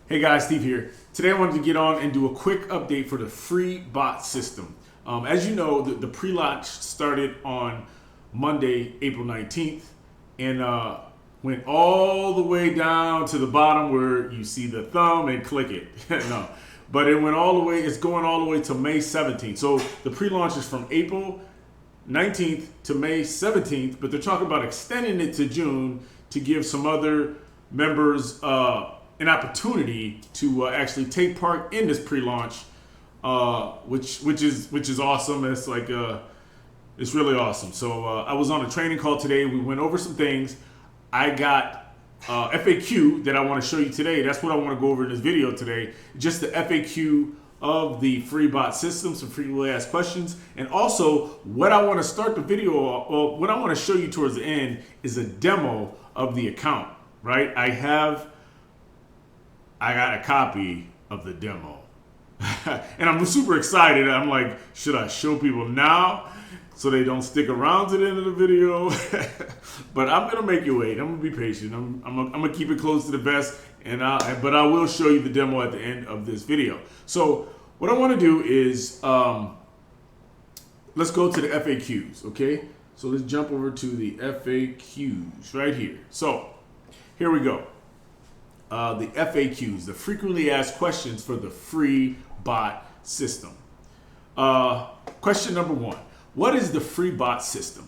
Hey guys, Steve here. Today I wanted to get on and do a quick update for the free bot system. As you know, the pre-launch started on Monday, April 19th, and went all the way down to the bottom where you see the thumb and click it. No, but it went all the way, it's going all the way to May 17th. So the pre-launch is from April 19th to May 17th, but they're talking about extending it to June to give some other members an opportunity to actually take part in this pre-launch, which is awesome. It's like it's really awesome. So I was on a training call today. We went over some things. I got FAQ that I want to show you today. That's what I want to go over in this video today. Just the FAQ of the free bot system, some frequently asked questions, and also what I want to start the video. Well, what I want to show you towards the end is a demo of the account. Right? I got a copy of the demo and I'm super excited. I'm like, should I show people now so they don't stick around to the end of the video? But I'm gonna make you wait. I'm gonna be patient. I'm gonna keep it close to the vest, but I will show you the demo at the end of this video. So what I want to do is let's go to the FAQs. Okay, so let's jump over to the FAQs right here. So here we go. The FAQs, the frequently asked questions for the free bot system. Question number 1. What is the free bot system?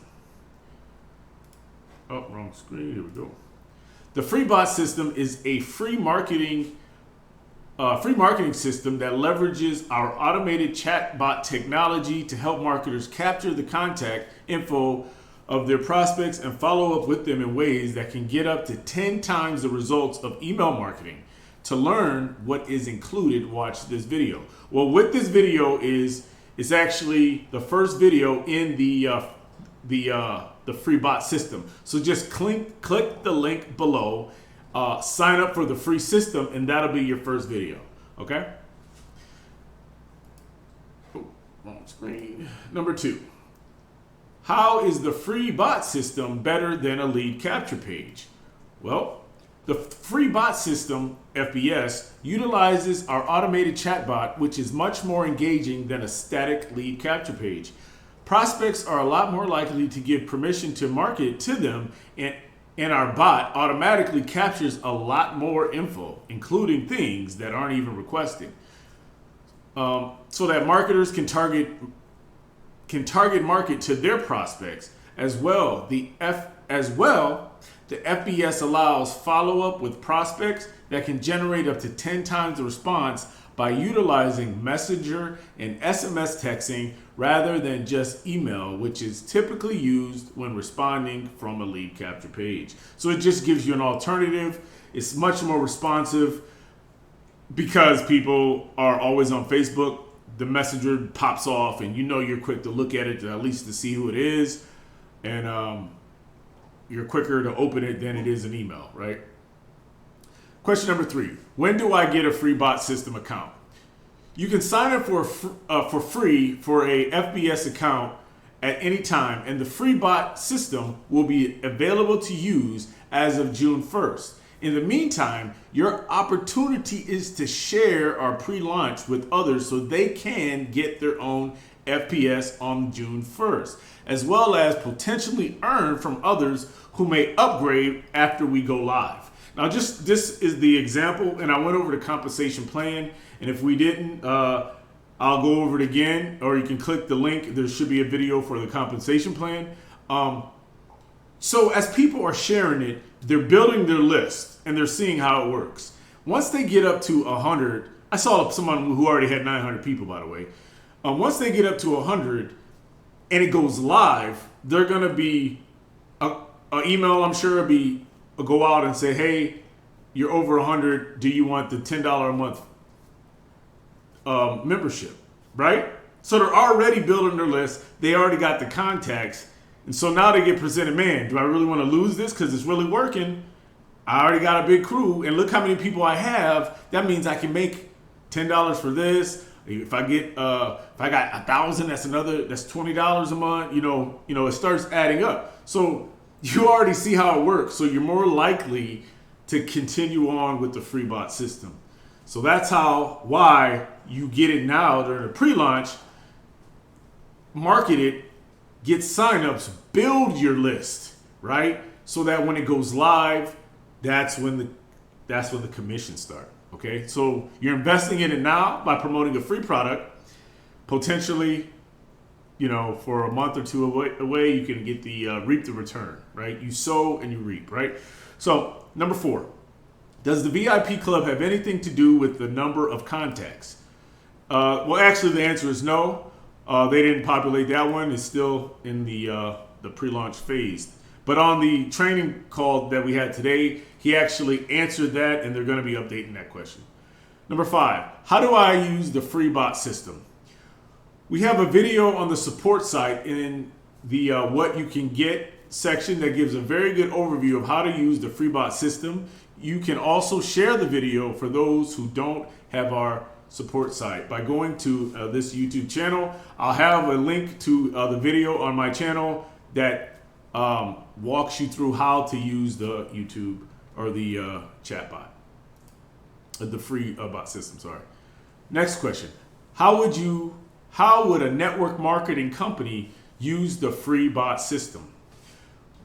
Oh, wrong screen. Here we go. The free bot system is a free marketing system that leverages our automated chatbot technology to help marketers capture the contact info of their prospects and follow up with them in ways that can get up to 10 times the results of email marketing. To learn what is included, watch this video. Well, what this video is actually the first video in the free bot system. So just click the link below, sign up for the free system, and that'll be your first video. Okay? Oh, wrong screen. Number 2. How is the free bot system better than a lead capture page? Well, the free bot system, FBS, utilizes our automated chatbot, which is much more engaging than a static lead capture page. Prospects are a lot more likely to give permission to market to them, and our bot automatically captures a lot more info, including things that aren't even requested, so that marketers can target market to their prospects as well. The FBS allows follow-up with prospects that can generate up to 10 times the response by utilizing messenger and SMS texting rather than just email, which is typically used when responding from a lead capture page. So it just gives you an alternative. It's much more responsive because people are always on Facebook. The messenger pops off and you know you're quick to look at it, at least to see who it is, and you're quicker to open it than it is an email, right? Question number 3. When do I get a free bot system account? You can sign up for free for a FBS account at any time, and the free bot system will be available to use as of June 1st. In the meantime, your opportunity is to share our pre-launch with others so they can get their own FPS on June 1st, as well as potentially earn from others who may upgrade after we go live. Now, this is the example, and I went over the compensation plan, and if we didn't, I'll go over it again, or you can click the link. There should be a video for the compensation plan. So as people are sharing it, they're building their list and they're seeing how it works. Once they get up to 100, I saw someone who already had 900 people, by the way. Once they get up to 100 and it goes live, they're gonna be an email. I'm sure go out and say, hey, you're over 100. Do you want the $10 a month membership? Right? So they're already building their list. They already got the contacts. And so now they get presented, man, do I really want to lose this? Because it's really working. I already got a big crew, and look how many people I have. That means I can make $10 for this. If I got 1,000, that's $20 a month. You know, it starts adding up. So you already see how it works. So you're more likely to continue on with the free bot system. So that's why you get it now during the pre-launch, market it, get signups, build your list, right? So that when it goes live, that's when the commissions start. Okay, so you're investing in it now by promoting a free product. Potentially, for a month or two away, you can get the reap the return, right? You sow and you reap, right? So number 4, does the VIP club have anything to do with the number of contacts? Well, actually, the answer is no. They didn't populate that one. It's still in the pre-launch phase. But on the training call that we had today, he actually answered that, and they're going to be updating that question. Number 5, how do I use the free bot system? We have a video on the support site in the what you can get section that gives a very good overview of how to use the free bot system. You can also share the video for those who don't have our support site by going to this YouTube channel. I'll have a link to the video on my channel that walks you through how to use the YouTube or the chat bot, the free bot system, sorry. Next question. How would a network marketing company use the free bot system?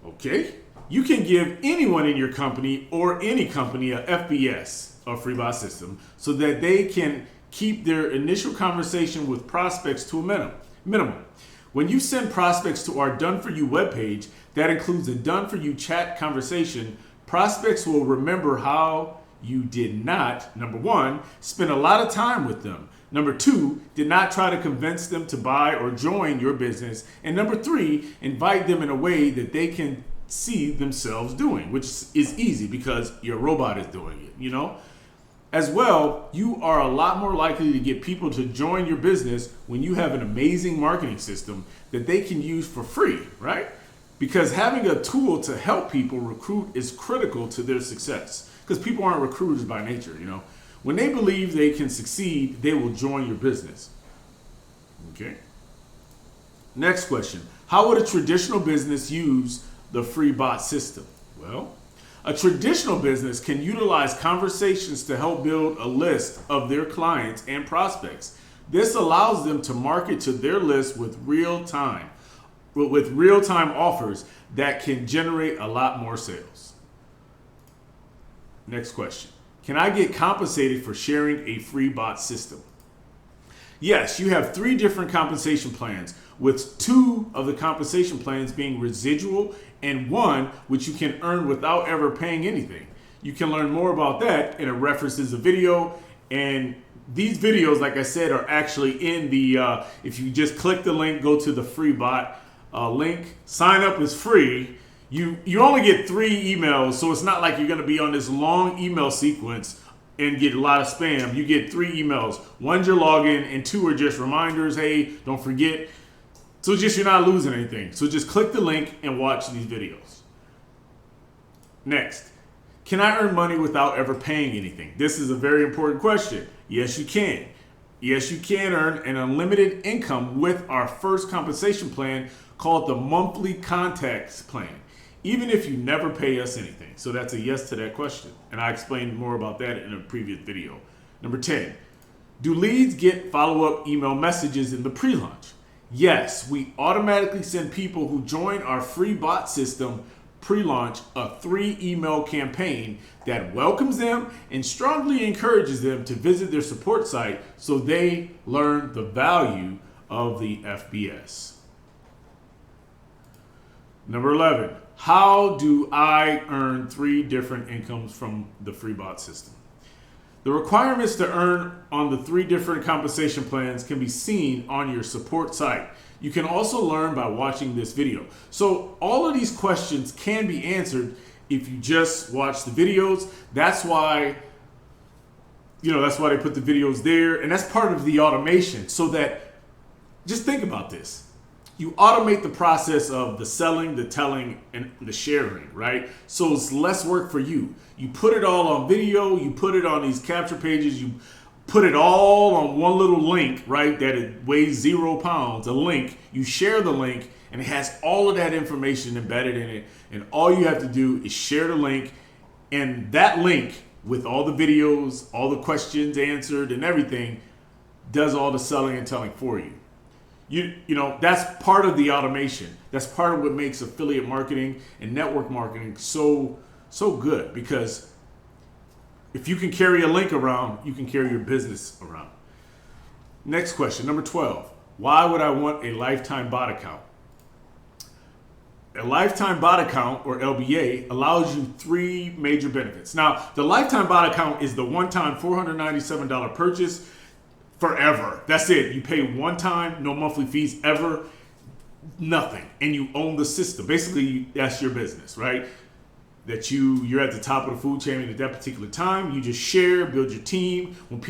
Okay, you can give anyone in your company or any company a FBS, a free bot system, so that they can keep their initial conversation with prospects to a minimum. When you send prospects to our Done For You webpage, that includes a Done For You chat conversation, prospects will remember how you did not, number 1, spend a lot of time with them. Number 2, did not try to convince them to buy or join your business. And number 3, invite them in a way that they can see themselves doing, which is easy because your robot is doing it, As well, you are a lot more likely to get people to join your business when you have an amazing marketing system that they can use for free, right? Because having a tool to help people recruit is critical to their success. Because people aren't recruiters by nature, When they believe they can succeed, they will join your business. Okay. Next question. How would a traditional business use the free bot system? Well, a traditional business can utilize conversations to help build a list of their clients and prospects. This allows them to market to their list with real-time offers that can generate a lot more sales. Next question. Can I get compensated for sharing a free bot system? Yes, you have 3 different compensation plans, with 2 of the compensation plans being residual and 1 which you can earn without ever paying anything. You can learn more about that, and it references a video, and these videos, like I said, are actually in the, if you just click the link, go to the free bot link, sign up is free. You only get 3 emails, so it's not like you're going to be on this long email sequence and get a lot of spam. You get 3 emails. 1's your login, and 2 are just reminders. Hey, don't forget. So just you're not losing anything. So just click the link and watch these videos. Next, can I earn money without ever paying anything? This is a very important question. Yes, you can. Yes, you can earn an unlimited income with our first compensation plan called the monthly contacts plan, even if you never pay us anything. So that's a yes to that question. And I explained more about that in a previous video. Number 10, do leads get follow-up email messages in the pre-launch? Yes, we automatically send people who join our free bot system pre-launch a 3-email campaign that welcomes them and strongly encourages them to visit their support site so they learn the value of the FBS. Number 11, how do I earn 3 different incomes from the free bot system? The requirements to earn on the 3 different compensation plans can be seen on your support site. You can also learn by watching this video. So all of these questions can be answered if you just watch the videos. That's why, that's why they put the videos there. And that's part of the automation, so that, just think about this. You automate the process of the selling, the telling, and the sharing, right? So it's less work for you. You put it all on video, you put it on these capture pages, you put it all on one little link, right? That it weighs 0 pounds, a link. You share the link, and it has all of that information embedded in it. And all you have to do is share the link, and that link with all the videos, all the questions answered and everything, does all the selling and telling for you. You know, that's part of the automation. That's part of what makes affiliate marketing and network marketing so good, because if you can carry a link around, you can carry your business around. Next question, number 12. Why would I want a lifetime bot account? A lifetime bot account, or LBA, allows you 3 major benefits. Now, the lifetime bot account is the one-time $497 purchase forever. That's it. You pay one time, no monthly fees ever, nothing, and you own the system. Basically, that's your business, right? That you're at the top of the food chain at that particular time. You just share, build your team. When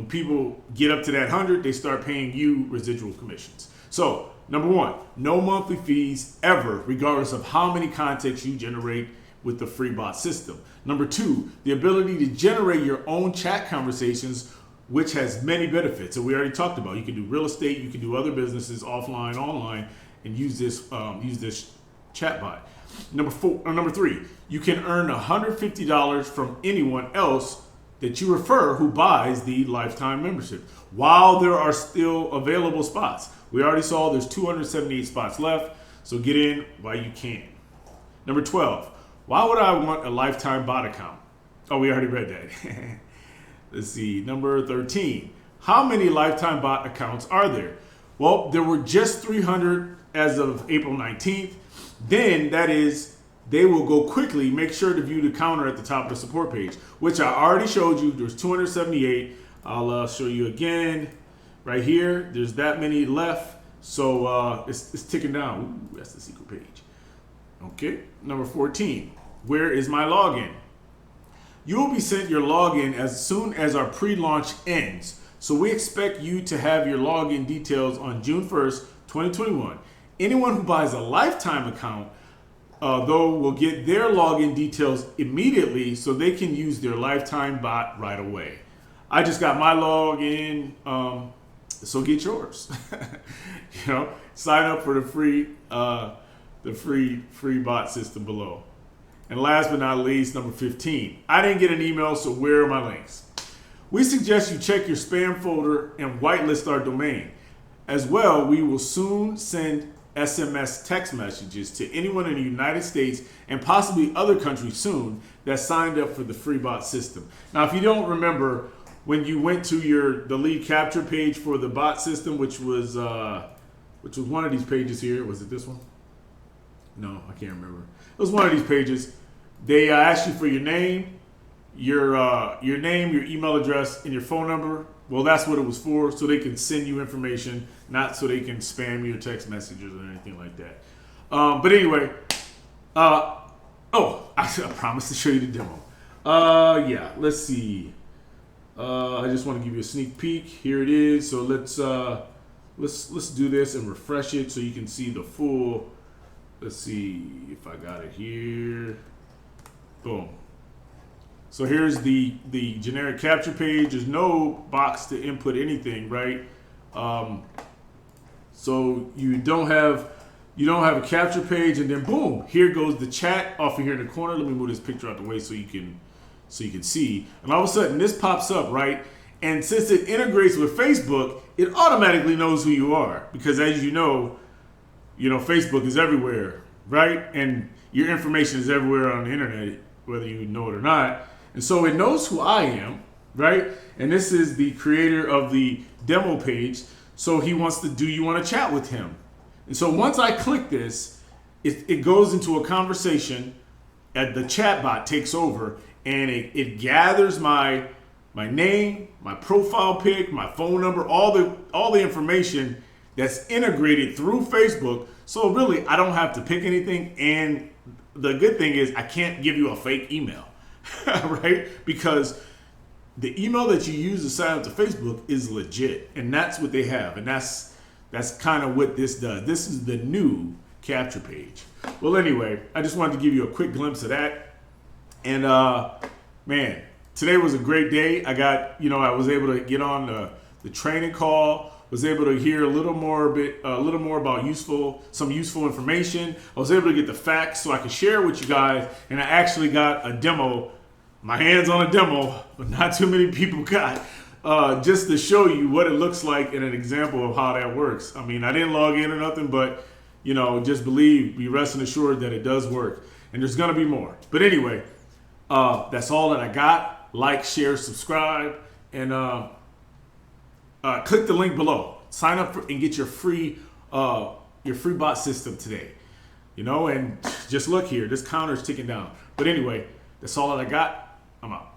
people get up to that 100, they start paying you residual commissions. So, number 1, no monthly fees ever, regardless of how many contacts you generate with the free bot system. Number 2, the ability to generate your own chat conversations, which has many benefits. And we already talked about, you can do real estate, you can do other businesses offline, online, and use this chatbot. Number 3, you can earn $150 from anyone else that you refer who buys the lifetime membership while there are still available spots. We already saw there's 278 spots left, so get in while you can. Number 12, why would I want a lifetime bot account? Oh, we already read that. Let's see, number 13. How many lifetime bot accounts are there? Well, there were just 300 as of April 19th. Then, that is, they will go quickly. Make sure to view the counter at the top of the support page, which I already showed you. There's 278. I'll show you again. Right here, there's that many left. So it's ticking down. Ooh, that's the secret page. Okay, number 14. Where is my login? You will be sent your login as soon as our pre-launch ends. So we expect you to have your login details on June 1st, 2021. Anyone who buys a lifetime account, though, will get their login details immediately so they can use their lifetime bot right away. I just got my login, so get yours. You know, sign up for the free bot system below. And last but not least, number 15. I didn't get an email, so where are my links? We suggest you check your spam folder and whitelist our domain. As well, we will soon send SMS text messages to anyone in the United States and possibly other countries soon that signed up for the free bot system. Now, if you don't remember, when you went to the lead capture page for the bot system, which was one of these pages here, was it this one? No, I can't remember. It was one of these pages. They asked you for your name, your email address, and your phone number. Well, that's what it was for, so they can send you information, not so they can spam your text messages or anything like that. But anyway, I promised to show you the demo. Yeah, let's see. I just want to give you a sneak peek. Here it is. So let's do this and refresh it so you can see the full. Let's see if I got it here. Boom. So here's the generic capture page. There's no box to input anything, right? So you don't have a capture page, and then boom, here goes the chat off of here in the corner. Let me move this picture out the way so you can see. And all of a sudden this pops up, right? And since it integrates with Facebook, it automatically knows who you are, because as you know, Facebook is everywhere, right? And your information is everywhere on the internet, whether you know it or not. And so it knows who I am, right? And this is the creator of the demo page. So he wants to, do you want to chat with him? And so once I click this, it goes into a conversation, and the chatbot takes over, and it gathers my name, my profile pic, my phone number, all the information that's integrated through Facebook. So really, I don't have to pick anything. And the good thing is I can't give you a fake email, right? Because the email that you use to sign up to Facebook is legit, and that's what they have. And that's kind of what this does. This is the new capture page. Well, anyway, I just wanted to give you a quick glimpse of that. And man, today was a great day. I was able to get on the training call, was able to hear a little more about some useful information. I was able to get the facts so I could share with you guys, and I actually got a demo my hands on a demo, but not too many people got. Just to show you what it looks like and an example of how that works. I mean, I didn't log in or nothing, but just be rest and assured that it does work. And there's gonna be more. But anyway, that's all that I got. Like, share, subscribe, and click the link below. Sign up and get your free bot system today. And just look here. This counter is ticking down. But anyway, that's all that I got. I'm out.